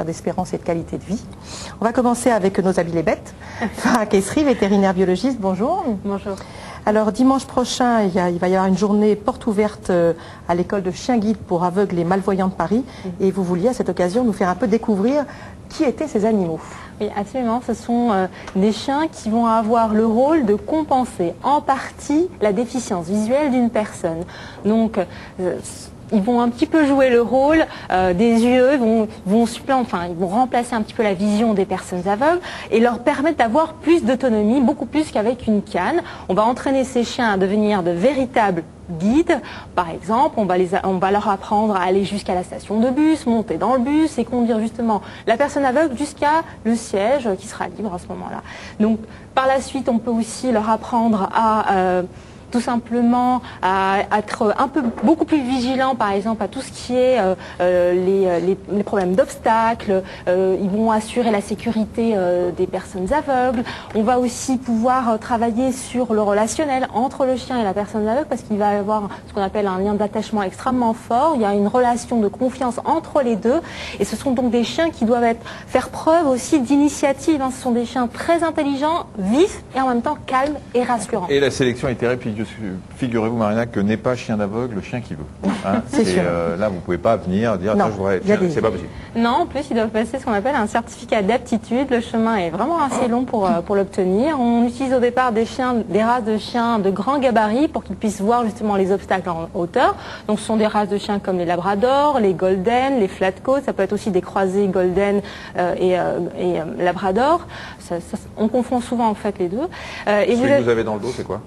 d'espérance et de qualité de vie. On va commencer avec nos amis les bêtes. Farah Kessri, vétérinaire biologiste, bonjour. Bonjour. Alors dimanche prochain, il va y avoir une journée porte ouverte à l'école de chien guide pour aveugles et malvoyants de Paris. Et vous vouliez à cette occasion nous faire un peu découvrir qui étaient ces animaux. Oui, absolument. Ce sont des chiens qui vont avoir le rôle de compenser en partie la déficience visuelle d'une personne. Donc, ils vont un petit peu jouer le rôle des yeux, ils vont remplacer un petit peu la vision des personnes aveugles et leur permettre d'avoir plus d'autonomie, beaucoup plus qu'avec une canne. On va entraîner ces chiens à devenir de véritables guides. Par exemple, on va leur apprendre à aller jusqu'à la station de bus, monter dans le bus et conduire justement la personne aveugle jusqu'à le siège qui sera libre à ce moment-là. Donc, par la suite, on peut aussi leur apprendre à tout simplement à être beaucoup plus vigilant, par exemple, à tout ce qui est les problèmes d'obstacles. Ils vont assurer la sécurité des personnes aveugles. On va aussi pouvoir travailler sur le relationnel entre le chien et la personne aveugle parce qu'il va y avoir ce qu'on appelle un lien d'attachement extrêmement fort. Il y a une relation de confiance entre les deux et ce sont donc des chiens qui doivent faire preuve aussi d'initiative. Ce sont des chiens très intelligents, vifs et en même temps calmes et rassurants. Et la sélection est terrible. Figurez-vous, Marina, que n'est pas chien d'aveugle le chien qui veut. Hein, c'est sûr. Là, vous ne pouvez pas venir dire non, je voudrais. C'est pas possible. Non, en plus, ils doivent passer ce qu'on appelle un certificat d'aptitude. Le chemin est vraiment assez long pour l'obtenir. On utilise au départ des races de chiens de grand gabarit pour qu'ils puissent voir justement les obstacles en hauteur. Donc, ce sont des races de chiens comme les labradors, les golden, les flatcoats. Ça peut être aussi des croisés golden et labrador. On confond souvent en fait les deux. Celui que vous avez dans le dos, c'est quoi?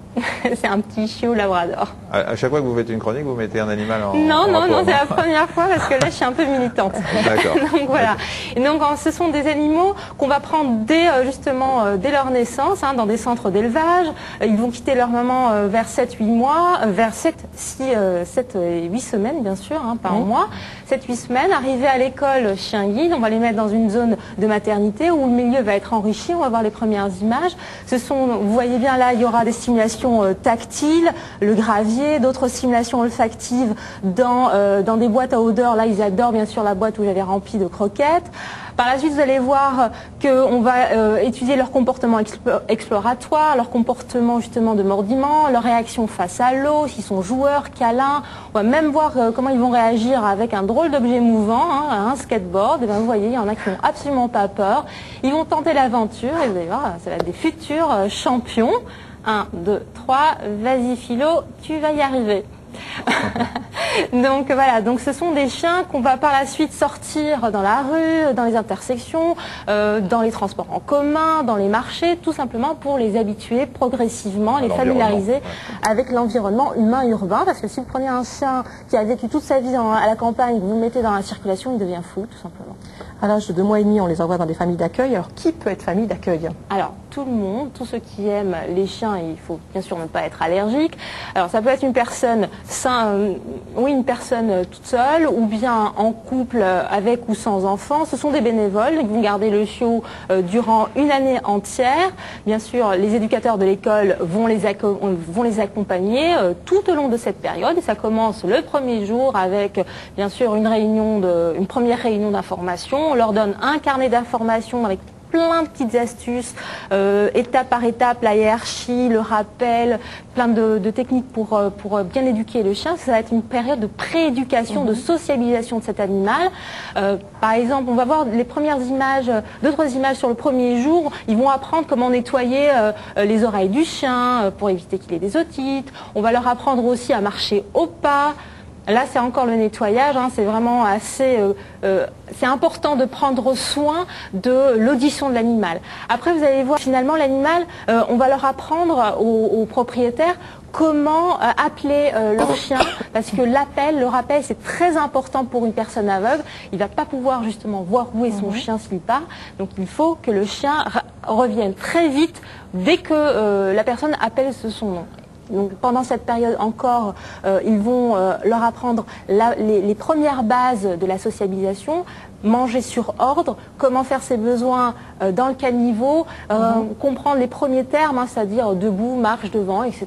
C'est un petit chiot labrador. À chaque fois que vous faites une chronique, vous mettez un animal en Non, c'est la première fois parce que là, je suis un peu militante. D'accord. Donc voilà. Et donc, ce sont des animaux qu'on va prendre dès leur naissance, dans des centres d'élevage. Ils vont quitter leur maman vers 7-8 mois, vers 7 et 8 semaines, bien sûr, par mois. 7-8 semaines, arrivés à l'école chien guide, on va les mettre dans une zone de maternité où le milieu va être enrichi. On va voir les premières images. Vous voyez bien là, il y aura des stimulations tactiles, le gravier, d'autres stimulations olfactives dans des boîtes à odeur. Là, ils adorent bien sûr la boîte où j'avais rempli de croquettes. Par la suite, vous allez voir qu'on va étudier leur comportement exploratoire, leur comportement justement de mordiment, leur réaction face à l'eau, s'ils sont joueurs, câlins. On va même voir comment ils vont réagir avec un drôle d'objet mouvant, un skateboard. Et bien, vous voyez, il y en a qui n'ont absolument pas peur. Ils vont tenter l'aventure et vous allez voir, ça va être des futurs champions. 1, 2, 3, vas-y Philo, tu vas y arriver. Donc voilà, donc ce sont des chiens qu'on va par la suite sortir dans la rue, dans les intersections, dans les transports en commun, dans les marchés, tout simplement pour les habituer progressivement, les familiariser avec l'environnement humain urbain. Parce que si vous prenez un chien qui a vécu toute sa vie à la campagne, vous le mettez dans la circulation, il devient fou, tout simplement. À l'âge de 2 mois et demi, on les envoie dans des familles d'accueil. Alors, qui peut être famille d'accueil? Alors, tout le monde, tous ceux qui aiment les chiens, il faut bien sûr ne pas être allergique. Alors, ça peut être une personne une personne toute seule, ou bien en couple avec ou sans enfant. Ce sont des bénévoles qui vont garder le chiot durant une année entière. Bien sûr, les éducateurs de l'école vont les accompagner tout au long de cette période. Et ça commence le premier jour avec, bien sûr, une première réunion d'information. On leur donne un carnet d'informations avec plein de petites astuces, étape par étape, la hiérarchie, le rappel, plein de techniques pour bien éduquer le chien. Ça va être une période de prééducation, de sociabilisation de cet animal. Par exemple, on va voir les premières images, 2-3 images sur le premier jour. Ils vont apprendre comment nettoyer les oreilles du chien pour éviter qu'il ait des otites. On va leur apprendre aussi à marcher au pas. Là, c'est encore le nettoyage, c'est vraiment assez... c'est important de prendre soin de l'audition de l'animal. Après, vous allez voir, finalement, l'animal, on va leur apprendre aux propriétaires comment appeler leur chien, parce que le rappel, c'est très important pour une personne aveugle. Il ne va pas pouvoir justement voir où est son chien s'il part. Donc, il faut que le chien revienne très vite dès que la personne appelle son nom. Donc, pendant cette période encore, ils vont leur apprendre les premières bases de la sociabilisation. manger sur ordre, comment faire ses besoins dans le caniveau, comprendre les premiers termes, hein, c'est-à-dire debout, marche, devant, etc.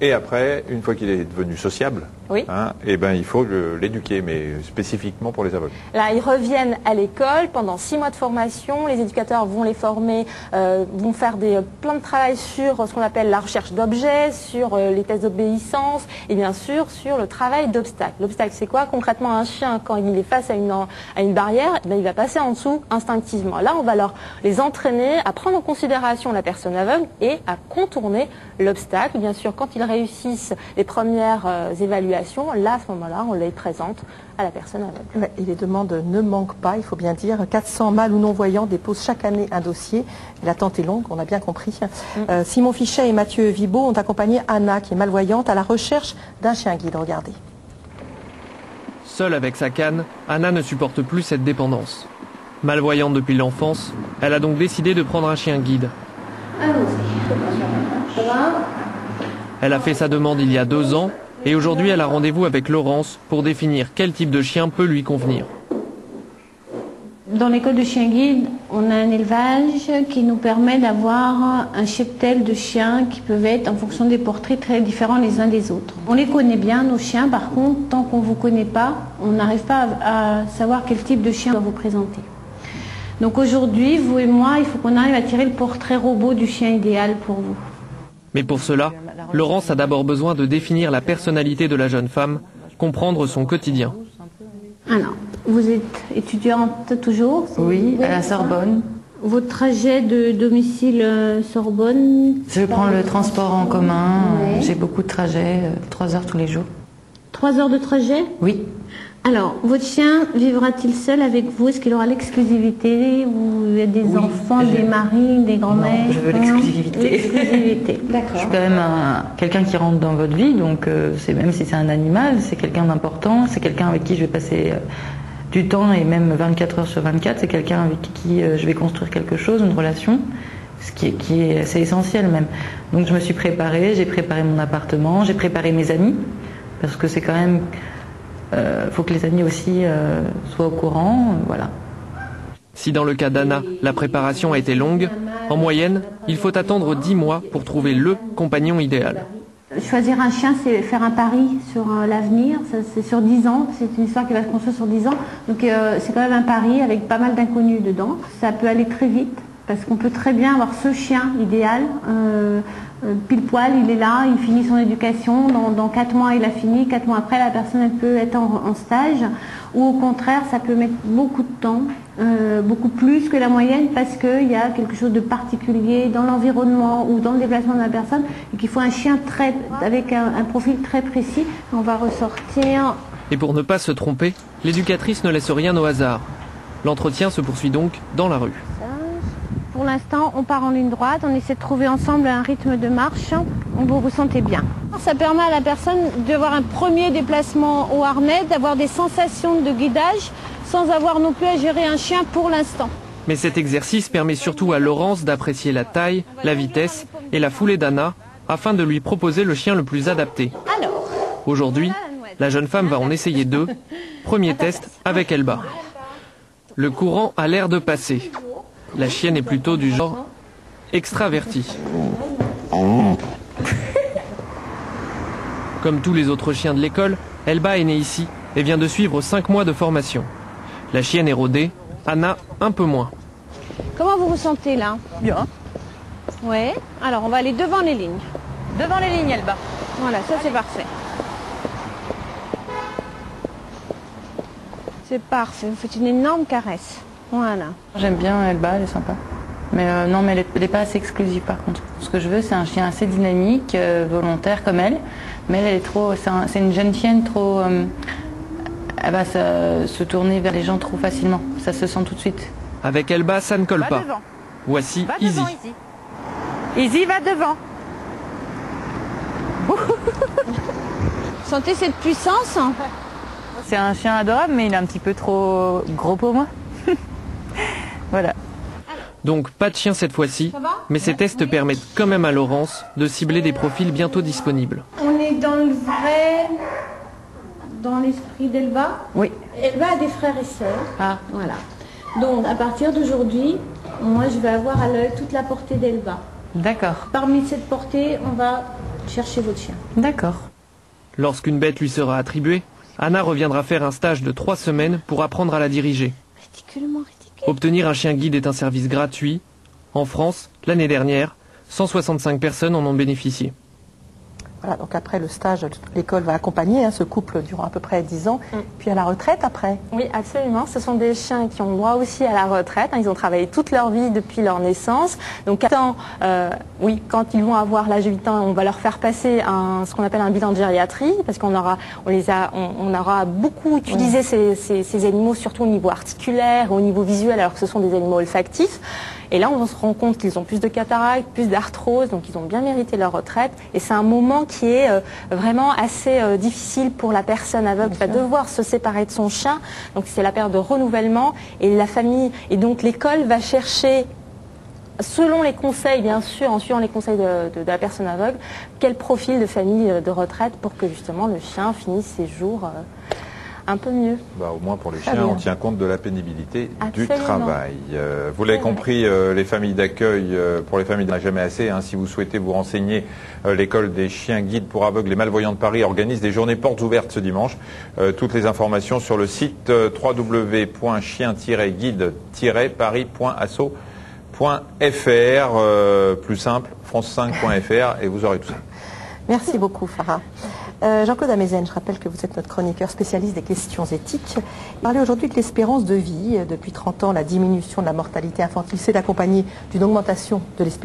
Et après, une fois qu'il est devenu sociable, oui. Il faut l'éduquer, mais spécifiquement pour les aveugles. Là, ils reviennent à l'école pendant 6 mois de formation. Les éducateurs vont les former, vont faire plein de travail sur ce qu'on appelle la recherche d'objets, sur les tests d'obéissance et bien sûr sur le travail d'obstacles. L'obstacle, c'est quoi? Concrètement, un chien, quand il est face à une barrière, il va passer en dessous instinctivement. Là, on va les entraîner à prendre en considération la personne aveugle et à contourner l'obstacle. Bien sûr, quand ils réussissent les premières évaluations, là, à ce moment-là, on les présente à la personne aveugle. Et les demandes ne manquent pas, il faut bien dire. 400 mâles ou non-voyants déposent chaque année un dossier. L'attente est longue, on a bien compris. Simon Fichet et Mathieu Vibo ont accompagné Anna, qui est malvoyante, à la recherche d'un chien guide. Regardez. Seule avec sa canne, Anna ne supporte plus cette dépendance. Malvoyante depuis l'enfance, elle a donc décidé de prendre un chien guide. Elle a fait sa demande il y a 2 ans et aujourd'hui elle a rendez-vous avec Laurence pour définir quel type de chien peut lui convenir. Dans l'école de chien guide, on a un élevage qui nous permet d'avoir un cheptel de chiens qui peuvent être en fonction des portraits très différents les uns des autres. On les connaît bien, nos chiens, par contre, tant qu'on ne vous connaît pas, on n'arrive pas à savoir quel type de chien on va vous présenter. Donc aujourd'hui, vous et moi, il faut qu'on arrive à tirer le portrait robot du chien idéal pour vous. Mais pour cela, Laurence a d'abord besoin de définir la personnalité de la jeune femme, comprendre son quotidien. Alors, vous êtes étudiante toujours? Oui, à la Sorbonne. Votre trajet de domicile Sorbonne? Je prends le transport en commun, Ouais. J'ai beaucoup de trajets, 3 heures tous les jours. 3 heures de trajet? Oui. Alors, votre chien vivra-t-il seul avec vous? Est-ce qu'il aura l'exclusivité? Ou il y a des enfants, des maris, des grands-mères? Non, je veux l'exclusivité. L'exclusivité, d'accord. Je suis quand même quelqu'un qui rentre dans votre vie, donc même si c'est un animal, c'est quelqu'un d'important, c'est quelqu'un avec qui je vais passer du temps et même 24 heures sur 24, c'est quelqu'un avec qui je vais construire quelque chose, une relation, c'est essentiel même. Donc je me suis préparée, j'ai préparé mon appartement, j'ai préparé mes amis, parce que c'est quand même... faut que les amis aussi soient au courant, voilà. Si dans le cas d'Anna, la préparation a été longue, en moyenne, il faut attendre 10 mois pour trouver le compagnon idéal. Choisir un chien, c'est faire un pari sur l'avenir, c'est sur 10 ans, c'est une histoire qui va se construire sur 10 ans, donc c'est quand même un pari avec pas mal d'inconnus dedans. Ça peut aller très vite, parce qu'on peut très bien avoir ce chien idéal, pile poil, il est là, il finit son éducation, dans 4 mois il a fini, 4 mois après la personne elle peut être en stage, ou au contraire ça peut mettre beaucoup de temps, beaucoup plus que la moyenne, parce qu'il y a quelque chose de particulier dans l'environnement ou dans le déplacement de la personne, et qu'il faut un chien avec un profil très précis. On va ressortir. Et pour ne pas se tromper, l'éducatrice ne laisse rien au hasard. L'entretien se poursuit donc dans la rue. Pour l'instant, on part en ligne droite, on essaie de trouver ensemble un rythme de marche où vous vous sentez bien. Ça permet à la personne d'avoir un premier déplacement au harnais, d'avoir des sensations de guidage sans avoir non plus à gérer un chien pour l'instant. Mais cet exercice permet surtout à Laurence d'apprécier la taille, la vitesse et la foulée d'Anna afin de lui proposer le chien le plus adapté. Aujourd'hui, la jeune femme va en essayer 2. Premier test avec Elba. Le courant a l'air de passer. La chienne est plutôt du genre extraverti. Comme tous les autres chiens de l'école, Elba est née ici et vient de suivre 5 mois de formation. La chienne est rodée, Anna un peu moins. Comment vous vous sentez là? Bien. Ouais. Alors on va aller devant les lignes. Devant les lignes, Elba. Voilà, ça c'est parfait. C'est parfait, vous faites une énorme caresse. Voilà. J'aime bien Elba, elle est sympa. Mais non, mais elle n'est pas assez exclusive par contre. Ce que je veux, c'est un chien assez dynamique, volontaire comme elle. Mais elle est trop, c'est une jeune chienne trop... elle va se tourner vers les gens trop facilement. Ça se sent tout de suite. Avec Elba, ça ne colle pas. Devant. Voici Va Izzy. devant, Izzy. Izzy, va devant. Sentez cette puissance? C'est un chien adorable, mais il est un petit peu trop gros pour moi. Voilà. Donc pas de chien cette fois-ci, mais ces tests permettent quand même à Laurence de cibler des profils bientôt disponibles. On est dans le vrai, dans l'esprit d'Elba. Oui. Elba a des frères et sœurs. Ah. Voilà. Donc à partir d'aujourd'hui, moi je vais avoir à l'œil toute la portée d'Elba. D'accord. Parmi cette portée, on va chercher votre chien. D'accord. Lorsqu'une bête lui sera attribuée, Anna reviendra faire un stage de 3 semaines pour apprendre à la diriger. Ridiculement ridicule. Obtenir un chien guide est un service gratuit. En France, l'année dernière, 165 personnes en ont bénéficié. Voilà, donc après le stage, l'école va accompagner ce couple durant à peu près 10 ans, puis à la retraite après. Oui, absolument. Ce sont des chiens qui ont droit aussi à la retraite. Ils ont travaillé toute leur vie depuis leur naissance. Donc, quand ils vont avoir l'âge de 8 ans, on va leur faire passer ce qu'on appelle un bilan de gériatrie, parce qu'on aura beaucoup utilisé ces animaux, surtout au niveau articulaire, au niveau visuel, alors que ce sont des animaux olfactifs. Et là, on se rend compte qu'ils ont plus de cataractes, plus d'arthrose, donc ils ont bien mérité leur retraite. Et c'est un moment qui est vraiment assez difficile pour la personne aveugle qui va devoir se séparer de son chien. Donc c'est la période de renouvellement et la famille et donc l'école va chercher, selon les conseils, bien sûr, en suivant les conseils de la personne aveugle, quel profil de famille de retraite pour que justement le chien finisse ses jours un peu mieux. Au moins pour les chiens, on tient compte de la pénibilité du Absolument. travail. Vous l'avez compris, les familles d'accueil, pour les familles n'a jamais assez. Si vous souhaitez vous renseigner, l'école des chiens guides pour aveugles et malvoyants de Paris organise des journées portes ouvertes ce dimanche. Toutes les informations sur le site www.chien-guide-paris.asso.fr. Plus simple, france5.fr et vous aurez tout ça. Merci beaucoup, Farah. Jean-Claude Amezen, je rappelle que vous êtes notre chroniqueur spécialiste des questions éthiques. Parlez aujourd'hui de l'espérance de vie. Depuis 30 ans, la diminution de la mortalité infantile s'est accompagnée d'une augmentation de l'espérance